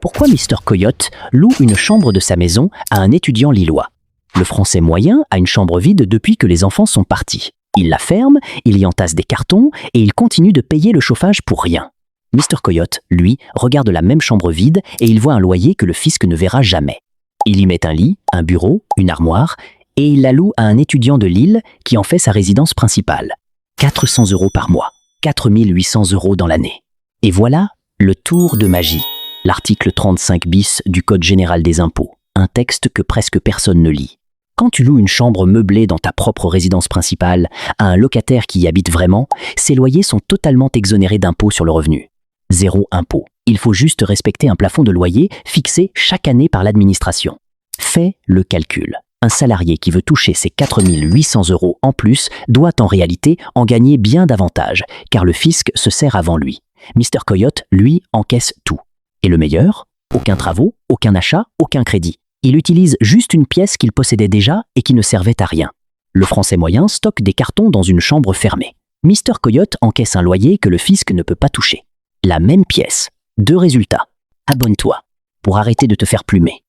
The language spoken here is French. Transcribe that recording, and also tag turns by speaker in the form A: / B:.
A: Pourquoi Mr. Coyote loue une chambre de sa maison à un étudiant lillois? Le Français moyen a une chambre vide depuis que les enfants sont partis. Il la ferme, il y entasse des cartons et il continue de payer le chauffage pour rien. Mr. Coyote, lui, regarde la même chambre vide et il voit un loyer que le fisc ne verra jamais. Il y met un lit, un bureau, une armoire et il la loue à un étudiant de Lille qui en fait sa résidence principale. 400 € par mois, 4800 € dans l'année. Et voilà le tour de magie. L'article 35 bis du Code général des impôts, un texte que presque personne ne lit. Quand tu loues une chambre meublée dans ta propre résidence principale à un locataire qui y habite vraiment, ses loyers sont totalement exonérés d'impôts sur le revenu. 0 impôt. Il faut juste respecter un plafond de loyer fixé chaque année par l'administration. Fais le calcul. Un salarié qui veut toucher ses 4800 € en plus doit en réalité en gagner bien davantage, car le fisc se sert avant lui. Mr. Coyote, lui, encaisse tout. Et le meilleur, aucun travaux, aucun achat, aucun crédit. Il utilise juste une pièce qu'il possédait déjà et qui ne servait à rien. Le Français moyen stocke des cartons dans une chambre fermée. Mr. Coyote encaisse un loyer que le fisc ne peut pas toucher. La même pièce. 2 résultats. Abonne-toi pour arrêter de te faire plumer.